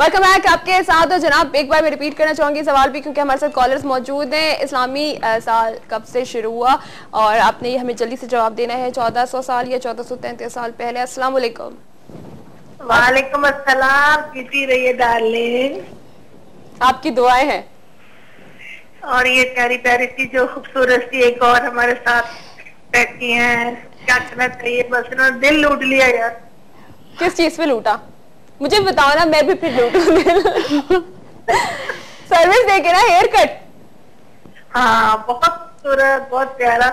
Welcome back. आपके साथ जनाब एक बार मैं रिपीट करना चाहूंगी सवाल भी, क्योंकि हमारे साथ कॉलर्स मौजूद हैं। इस्लामी साल कब से शुरू हुआ और आपने हमें जल्दी से जवाब देना है, 1400 साल या 1433 साल पहले। अस्सलाम वालेकुम। वालेकुम अस्सलाम। जीती रहिए डार्लिंग, आपकी दुआएं हैं। और ये प्यारी प्यारी सी जो खूबसूरत सी एक और हमारे साथ बैठी हैं, क्या करना चाहिए? बस इन्होंने दिल लूट लिया यार। किस चीज पे लूटा मुझे बताओ ना, मैं भी फिर लूटूं। सर्विस देके ना, हेयर कट। हाँ, बहुत खूबसूरत, बहुत प्यारा।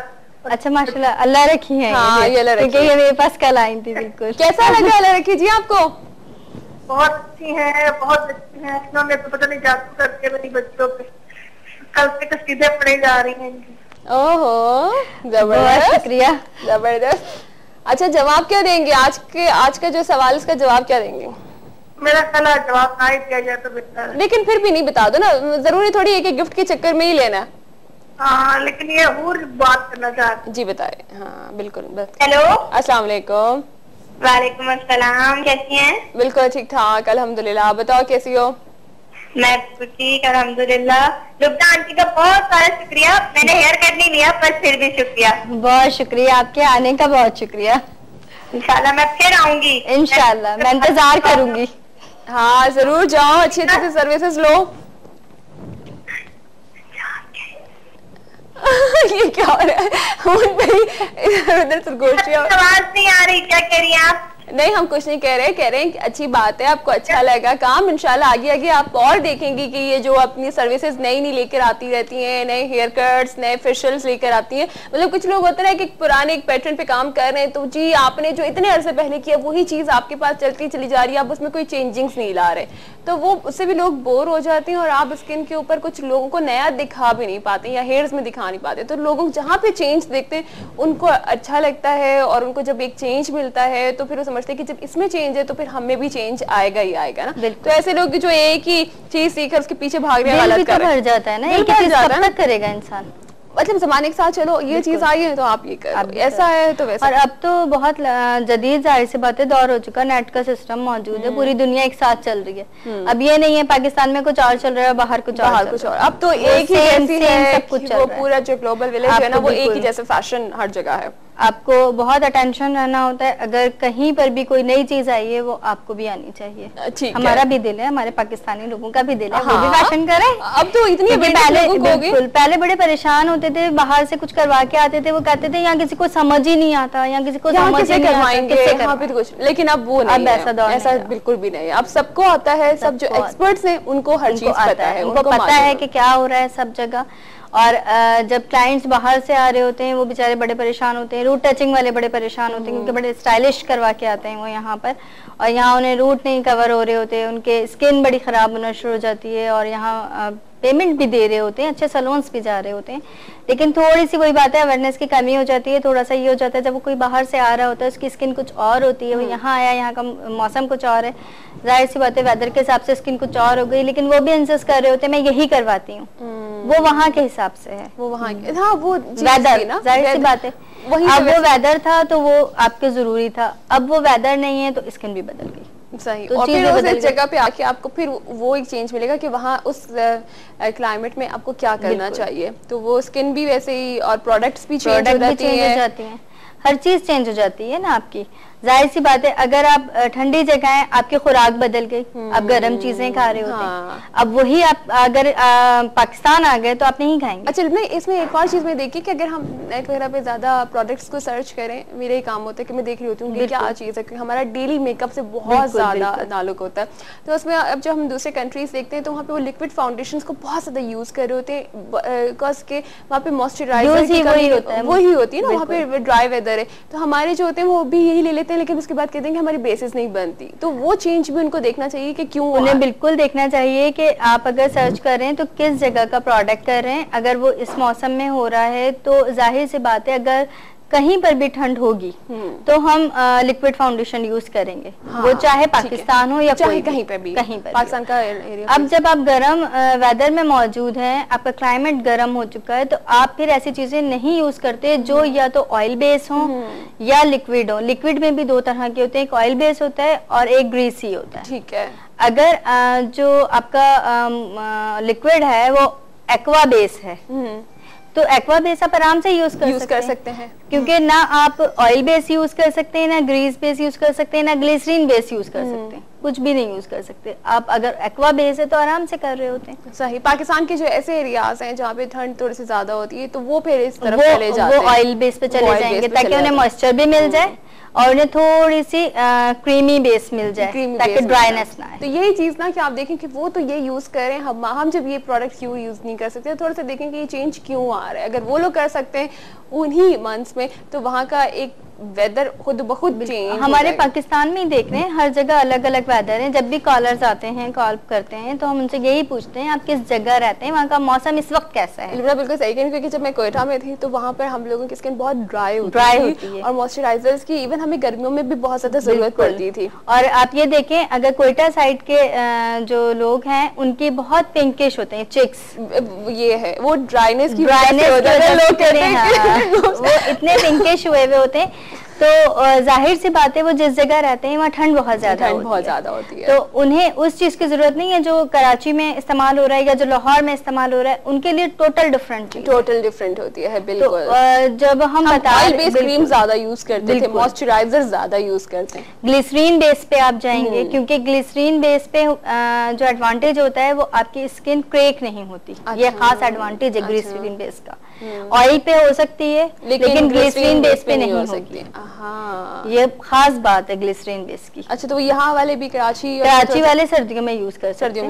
अच्छा माशाल्लाह, अल्लाह रखी है। हाँ, ये अल्लाह रखी क्योंकि ये मेरे पास कल आई थी। बिल्कुल। कैसा लगा अल्लाह रखी जी आपको? बहुत अच्छी है, बहुत अच्छी है। इन्होंने तो पता नहीं जादू करके मेरी बच्चों पे कल से कसीदे पढ़े जा रही हैं इनकी। ओहो, जबरदस्त, शुक्रिया, जबरदस्त। अच्छा, जवाब क्या देंगे आज का जो सवाल, इसका जवाब क्या देंगे? मेरा ख्याल जवाब ना ही दिया जाए तो बेहतर है। लेकिन फिर भी नहीं बता दो ना, जरूरी थोड़ी एक गिफ्ट के चक्कर में ही लेना। हाँ, लेकिन ये और बात करना चाहती। जी बताए। हाँ बिल्कुल। हेलो, अस्सलाम वालेकुम। वालेकुम अस्सलाम। कैसी हैं? बिल्कुल ठीक ठाक अल्हम्दुलिल्लाह। बताओ कैसी हो? मैं ठीक अल्हम्दुलिल्लाह। लुब्ना आंटी का बहुत सारा शुक्रिया। मैंने हेयर कट नहीं लिया पर फिर भी शुक्रिया। बहुत शुक्रिया, आपके आने का बहुत शुक्रिया। इंशाल्लाह मैं फिर आऊंगी। इंशाल्लाह मैं इंतजार करूंगी। हाँ जरूर जाओ, अच्छी अच्छी से सर्विसेज लो। ये क्या हो रहा है? इधर उधर सरगोशियां। आवाज नहीं आ रही, क्या कह रही हैं आप? नहीं, हम कुछ नहीं कह रहे हैं कि अच्छी बात है, आपको अच्छा लगा काम। इंशाल्लाह आगे आगे आप और देखेंगे कि ये जो अपनी सर्विसेज नई नई लेकर आती रहती हैं, नए हेयर कट्स, नए फेशियल्स लेकर आती हैं। मतलब कुछ लोग होते हैं कि पुराने एक पैटर्न पे काम कर रहे हैं, तो जी आपने जो इतने अरसे पहले किया वही चीज आपके पास चलती चली जा रही है, आप उसमें कोई चेंजिंग्स नहीं ला रहे, तो वो उससे भी लोग बोर हो जाते हैं और आप स्किन के ऊपर कुछ लोगों को नया दिखा भी नहीं पाते या हेयर्स में दिखा नहीं पाते। तो लोगों जहाँ पे चेंज देखते हैं उनको अच्छा लगता है, और उनको जब एक चेंज मिलता है तो फिर वो समझते हैं कि जब इसमें चेंज है तो फिर हमें भी चेंज आएगा ही आएगा ना। तो ऐसे लोग जो एक ही चीज सीखकर उसके पीछे भाग रहे हैं, गलत कर रहे हैं। भर जाता है ना, एक चीज कब तक करेगा इंसान? मतलब जमाने के साथ चलो ये चीज आई है तो आप ये करो, ऐसा है तो वैसा। और अब तो बहुत जदीद जाहिर सी बातें दौर हो चुका, नेट का सिस्टम मौजूद है, पूरी दुनिया एक साथ चल रही है। अब ये नहीं है पाकिस्तान में कुछ और चल रहा है, बाहर कुछ और। अब तो एक ही जैसी है, सब कुछ वो पूरा जो ग्लोबल विलेज है ना, वो एक ही जैसे फैशन हर जगह है। आपको बहुत अटेंशन रहना होता है। अगर कहीं पर भी कोई नई चीज आई है वो आपको भी आनी चाहिए। हमारा भी दिल है, हमारे पाकिस्तानी लोगों का भी दिल है, वो भी फैशन करें। अब तो इतनी पहले बड़े परेशान होते थे, बाहर से कुछ करवा के आते थे, वो कहते थे यहाँ किसी को समझ ही नहीं आता, यहाँ किसी को समझ ही नहीं आता कुछ। लेकिन अब वो नहीं, ऐसा बिल्कुल भी नहीं। अब सबको आता है, सब जो एक्सपर्ट्स हैं उनको हर चीज पता है, उनको पता है कि क्या हो रहा है सब जगह। और जब क्लाइंट्स बाहर से आ रहे होते हैं वो बेचारे बड़े परेशान होते हैं, रूट टचिंग वाले बड़े परेशान होते हैं, क्योंकि बड़े स्टाइलिश करवा के आते हैं वो यहाँ पर, और यहाँ उन्हें रूट नहीं कवर हो रहे होते, उनके स्किन बड़ी ख़राब होना शुरू हो जाती है, और यहाँ पेमेंट भी दे रहे होते हैं, अच्छे सैलून्स भी जा रहे होते हैं, लेकिन थोड़ी सी वही बात है, अवेयरनेस की कमी हो जाती है। थोड़ा सा ये हो जाता है जब वो कोई बाहर से आ रहा होता है, उसकी स्किन कुछ और होती है, वो यहाँ आया, यहाँ का मौसम कुछ और है, जाहिर सी बात है वेदर के हिसाब से स्किन कुछ और हो गई, लेकिन वो भी इंसिस्ट कर रहे होते हैं मैं यही करवाती हूँ, वो वहाँ के हिसाब से है, वो वहाँ हाँ वो वेदर, जाहिर सी बात है। अब वो वेदर था तो वो आपके जरूरी था, अब वो वेदर नहीं है तो स्किन भी बदल गई। सही। तो और फिर उस जगह पे आके आपको फिर वो एक चेंज मिलेगा कि वहाँ उस क्लाइमेट में आपको क्या करना चाहिए, तो वो स्किन भी वैसे ही और प्रोडक्ट्स भी चेंज हो जाती हैं, हर चीज चेंज हो जाती है ना आपकी। जाहिर सी बात है, अगर आप ठंडी जगह है, आपकी खुराक बदल गई, आप गर्म चीजें खा रहे होते हैं, अब वही आप अगर पाकिस्तान आ गए तो आप नहीं खाएंगे। अच्छा, इसमें एक और चीज मैं देखी कि अगर हम नेट वगैरह पे ज्यादा प्रोडक्ट्स को सर्च करें, मेरे ही काम होता है कि मैं देख रही होती हूँ कि क्या चीज है, क्योंकि हमारा डेली मेकअप से बहुत ज्यादा ताल्लुक होता है। तो उसमें अब जब हम दूसरे कंट्रीज देखते हैं तो वहाँ पे वो लिक्विड फाउंडेशन को बहुत ज्यादा यूज कर रहे होते हैं, बिकॉज के वहाँ पे मॉइस्चराइजर वही होती है ना, वहाँ पे ड्राई वेदर है, तो हमारे जो होते हैं वो भी यही ले लेते हैं, लेकिन उसके बाद कहते हैं कि हमारी बेसिस नहीं बनती। तो वो चेंज भी उनको देखना चाहिए कि क्यों, उन्हें बिल्कुल देखना चाहिए कि आप अगर सर्च कर रहे हैं तो किस जगह का प्रोडक्ट कर रहे हैं। अगर वो इस मौसम में हो रहा है तो जाहिर सी बात है अगर कहीं पर भी ठंड होगी तो हम लिक्विड फाउंडेशन यूज करेंगे, वो चाहे पाकिस्तान हो या कोई कहीं पे भी, कहीं पर पाकिस्तान का एरिया। अब जब आप गर्म वेदर में मौजूद हैं, आपका क्लाइमेट गर्म हो चुका है, तो आप फिर ऐसी चीजें नहीं यूज करते जो या तो ऑयल बेस हो या लिक्विड हो। लिक्विड में भी दो तरह के होते हैं, एक ऑयल बेस होता है और एक ग्रीसी होता है। ठीक है। अगर जो आपका लिक्विड है वो एक्वा बेस है, तो एक्वा बेस आप आराम से यूज कर सकते हैं, क्योंकि ना आप ऑयल बेस यूज कर सकते हैं, ना ग्रीस बेस यूज कर सकते हैं, ना ग्लिसरीन बेस यूज कर सकते हैं, कुछ भी नहीं यूज कर सकते। आप अगर एक्वा बेस है तो आराम से कर रहे होते हैं। सही। पाकिस्तान के जो ऐसे एरियाज हैं जहाँ पे ठंड थोड़ी सी ज्यादा होती है, तो वो फिर इस तरफ चले जाते हैं, वो ऑयल बेस पे चले जाएंगे ताकि उन्हें मॉइस्चर भी मिल जाए और उन्हें थोड़ी सी क्रीमी बेस मिल जाए ताकि ड्राइनेस ना आए। तो यही चीज ना कि आप देखें कि वो तो ये यूज करें, हम जब ये प्रोडक्ट क्यों यूज नहीं कर सकते, थोड़ा सा देखें कि ये चेंज क्यों आ रहा है। अगर वो लोग कर सकते हैं उन्हीं मंथ्स में, तो वहाँ का एक वेदर खुद बहुत चेंज। हमारे पाकिस्तान में ही देख रहे हैं, हर जगह अलग अलग वेदर है। जब भी कॉलर्स आते हैं, कॉल करते हैं, तो हम उनसे यही पूछते हैं आप किस जगह रहते हैं, वहाँ का मौसम इस वक्त कैसा है। बिल्कुल सही कह, क्योंकि जब मैं कोयटा में थी तो वहाँ पर हम लोगों की स्किन बहुत ड्राई होती है और मॉइस्चराइजर्स की इवन हमें गर्मियों में भी बहुत ज्यादा जरूरत पड़ती थी। और आप ये देखें, अगर कोयटा साइड के जो लोग हैं उनके बहुत पिंकिश होते हैं चिक्स, ये है वो ड्राइनेस की वो इतने पिंकिश हुए होते हैं। तो जाहिर सी बात है वो जिस जगह रहते हैं वहाँ ठंड बहुत ज्यादा होती है, तो उन्हें उस चीज की जरूरत नहीं है जो कराची में इस्तेमाल हो रहा है या जो लाहौर में इस्तेमाल हो रहा है, उनके लिए टोटल डिफरेंट होती है। बिल्कुल। तो जब हम ऑयल बेस क्रीम ज्यादा यूज करते थे, मॉइस्चराइजर ज्यादा यूज करते हैं। ग्लिसरीन बेस पे आप जाएंगे, क्योंकि ग्लिसरीन बेस पे जो एडवांटेज होता है वो आपकी स्किन क्रेक नहीं होती। ये खास एडवांटेज है ग्लिसरीन बेस का। ऑयल पे हो सकती है लेकिन ग्लिसरीन बेस पे नहीं हो सकती। हाँ, ये खास बात है ग्लिसरीन बेस की। अच्छा, तो यहाँ वाले भी कराची वाले सर्दियों में यूज कर सकते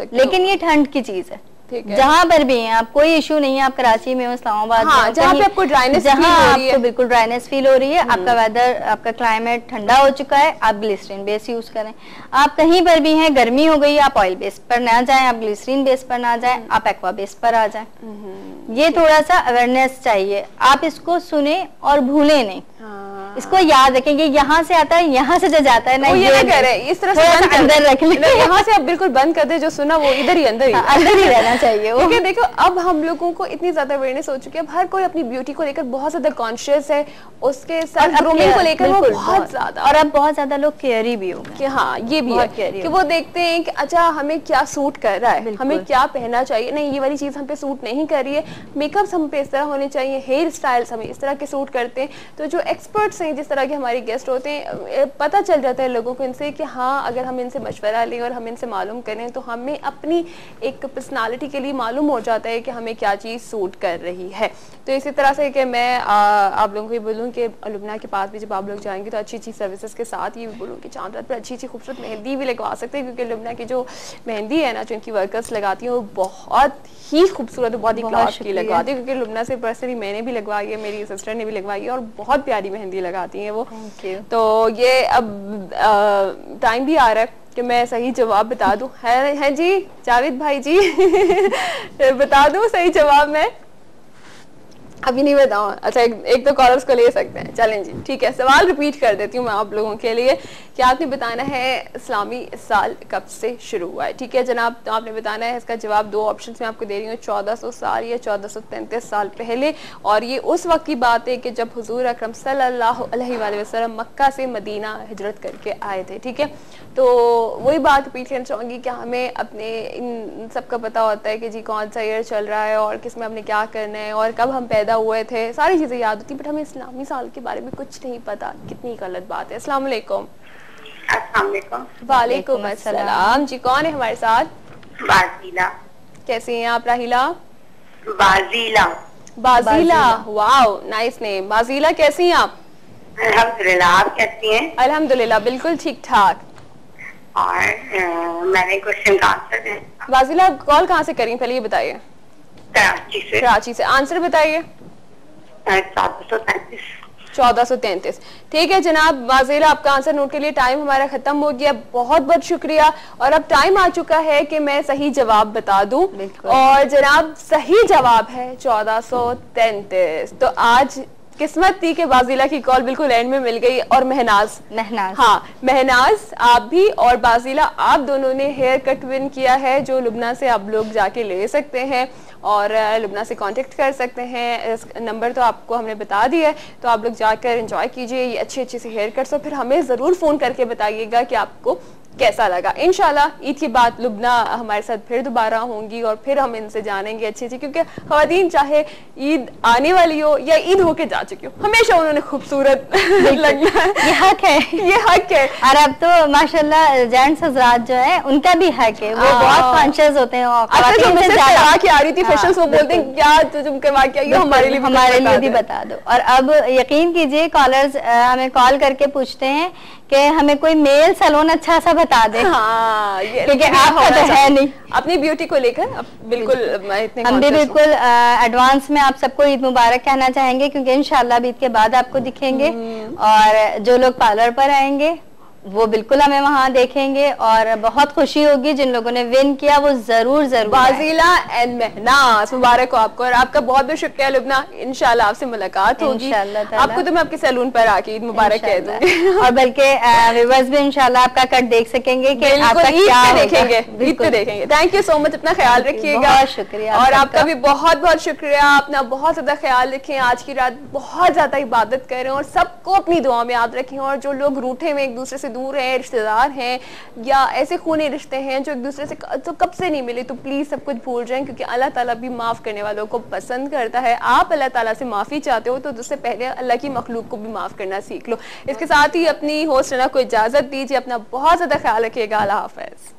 हैं, लेकिन ये ठंड की चीज है। जहाँ पर भी हैं आप, कोई इशू नहीं है, आप कराची में हो, इस्लामाबाद में, जहाँ पे आपको ड्राइनेस फील हो रही है, आपको बिल्कुल ड्राइनेस फील हो रही है, आपका वेदर, आपका क्लाइमेट ठंडा हो चुका है, आप ग्लिसरीन बेस यूज करें। आप कहीं पर भी हैं, गर्मी हो गई, आप ऑयल बेस पर ना जाएं, आप ग्लिसरीन बेस पर ना जाएं, आप एक्वा बेस पर आ जाएं। ये थोड़ा सा अवेयरनेस चाहिए, आप इसको सुने और भूले नहीं, इसको याद रखें कि यहाँ से आता है, यहाँ से जो जाता है ना, ये करे इस तरह से अंदर रख ले, यहाँ से आप बिल्कुल बंद कर दे, जो सुना वो इधर ही अंदर ही रहना चाहिए। क्योंकि देखो अब हम लोगों को इतनी ज्यादा अवेयरनेस हो चुकी है, अब हर कोई अपनी ब्यूटी को लेकर बहुत ज्यादा कॉन्शियस है, उसके साथ ग्रूमिंग को लेकर वो बहुत ज्यादा, और अब बहुत ज्यादा लोग केयरी भी हो गए। हाँ, ये भी है कि वो देखते हैं कि अच्छा हमें क्या सूट कर रहा है, हमें क्या पहनना चाहिए, नहीं ये वाली चीज हम पे सूट नहीं कर रही है, मेकअप्स हम पे इस तरह होने चाहिए, हेयर स्टाइल्स हमें इस तरह के सूट करते हैं। तो जो एक्सपर्ट्स हैं, जिस तरह के हमारे गेस्ट होते हैं, पता चल जाता है लोगों को इनसे कि हाँ अगर हम इनसे मशवरा लें और हम इनसे मालूम करें तो हमें अपनी एक पर्सनालिटी के लिए मालूम हो जाता है कि हमें क्या चीज़ सूट कर रही है। तो इसी तरह से कि मैं आप लोगों को ये बोलूँ कि लुबना के पास भी जब आप लोग जाएंगे तो अच्छी अच्छी सर्विसेज के साथ ये भी बोलूँ कि चांद रात पर अच्छी अच्छी खूबसूरत मेहंदी भी लगवा सकते हैं, क्योंकि लुबना की जो मेहंदी है ना, जो इनकी वर्कर्स लगाती हैं वो बहुत ही खूबसूरत, बहुत ही क्लास की लगवाती है, क्योंकि लुबना से पर्सनली मैंने भी लगवाई है, मेरी सिस्टर ने भी लगवाई है और बहुत प्यारी मेहंदी लगाती हैं वो। तो ये अब टाइम भी आ रहा है कि मैं सही जवाब बता दूं। है जी जावेद भाई जी बता दूं सही जवाब? मैं अभी नहीं बताऊँ। अच्छा, एक तो कॉलर्स को ले सकते हैं, चलें जी, ठीक है। सवाल रिपीट कर देती हूँ मैं आप लोगों के लिए कि आपने बताना है इस्लामी साल कब से शुरू हुआ है, ठीक है जनाब? तो आपने बताना है, इसका जवाब दो ऑप्शन में आपको दे रही हूँ, 1400 साल या 1433 साल पहले। और ये उस वक्त की बात है कि जब हुजूर अकरम सल्लल्लाहु अलैहि वसल्लम मक्का से मदीना हिजरत करके आए थे, ठीक है? तो वही बात रिपीट करना चाहूँगी कि हमें अपने इन सब का पता होता है कि जी कौन सा ईयर चल रहा है और किस में हमने क्या करना है और कब हम पैदा हुए थे, सारी चीज़ें याद होती, बट हमें इस्लामी साल के बारे में कुछ नहीं पता। कितनी गलत बात है। अस्सलाम वालेकुम। वालेकुम अस्सलाम जी, कौन है हमारे साथ? बाजीला। कैसी हैं आप राहिला? बाजीला। बाजीला, वाओ नाइस नेम। बाजीला कैसी हैं आप? अल्हम्दुलिल्लाह, आप कैसी हैं? अल्हम्दुलिल्लाह बिल्कुल ठीक ठाक। और मैंने क्वेश्चन का आंसर दिया। बाजीला आप कॉल कहाँ से करें पहले ये बताइए? कराची से। कराची से। आंसर बताइए। 1433। ठीक है जनाब बाजीला, आपका आंसर नोट के लिए टाइम हमारा खत्म हो गया। बहुत बहुत शुक्रिया। और अब टाइम आ चुका है कि मैं सही जवाब बता दूं, और जनाब सही जवाब है 1433। तो आज किस्मत थी कि बाजीला की कॉल बिल्कुल एंड में मिल गई। और महनाज, हाँ महनाज, आप भी और बाजीला आप दोनों ने हेयर कट विन किया है, जो लुबना से आप लोग जाके ले सकते हैं और लुबना से कांटेक्ट कर सकते हैं। नंबर तो आपको हमने बता दिया है, तो आप लोग जाकर एंजॉय कीजिए ये अच्छे अच्छे से हेयर कट्स। और फिर हमें ज़रूर फ़ोन करके बताइएगा कि आपको कैसा लगा। इंशाल्लाह ईद के बाद लुबना हमारे साथ फिर दोबारा होंगी और फिर हम इनसे जानेंगे अच्छे अच्छे, क्योंकि ख्वातीन चाहे ईद आने वाली हो या ईद होके जा चुकी हो, हमेशा उन्होंने खूबसूरत लगना है, ये हक है, ये हक है। और अब तो माशाल्लाह जेंट्स हजरात जो है उनका भी हक है, वो बहुत कॉन्शियस होते हैं। करवा के आ रही थी फेशियल, वो बोलते हैं क्या तुम करवा के आई हो, हमारे लिए भी बता दो। और अब यकीन कीजिए कॉलर्स हमें कॉल करके पूछते हैं कि हमें कोई मेल सैलून अच्छा सा बता दे। हाँ, क्योंकि आपका तो है नहीं अपनी ब्यूटी को लेकर। बिल्कुल हम भी बिल्कुल एडवांस में आप सबको ईद मुबारक कहना चाहेंगे, क्योंकि इंशाल्लाह ईद के बाद आपको दिखेंगे और जो लोग पार्लर पर आएंगे वो बिल्कुल हमें वहाँ देखेंगे और बहुत खुशी होगी। जिन लोगों ने विन किया वो जरूर बाजीला एंड महनाज मुबारक हो आपको, और आपका बहुत बहुत शुक्रिया लुबना। इंशाल्लाह आपसे मुलाकात होगी, आपको तो मैं आपके सैलून पर आके ईद मुबारक कह दूंगी और बल्कि व्यूअर्स भी इंशाल्लाह आपका कट देख सकेंगे कि आपका क्या देखेंगे, देखेंगे। थैंक यू सो मच, अपना ख्याल रखिएगा। बहुत शुक्रिया और आपका भी बहुत बहुत शुक्रिया। अपना बहुत ज्यादा ख्याल रखें, आज की रात बहुत ज्यादा इबादत करें और सबको अपनी दुआ में याद रखें। और जो लोग रूठे हुए एक दूसरे से दूर हैं, रिश्तेदार हैं या ऐसे खूनी रिश्ते हैं जो एक दूसरे से तो कब से नहीं मिले, तो प्लीज सब कुछ भूल जाएं, क्योंकि अल्लाह ताला भी माफ करने वालों को पसंद करता है। आप अल्लाह ताला से माफी चाहते हो तो उससे पहले अल्लाह की मखलूक को भी माफ करना सीख लो। इसके साथ ही अपनी होस्ट को इजाजत दीजिए, अपना बहुत ज्यादा ख्याल रखिएगा। अल्लाह हाफिज।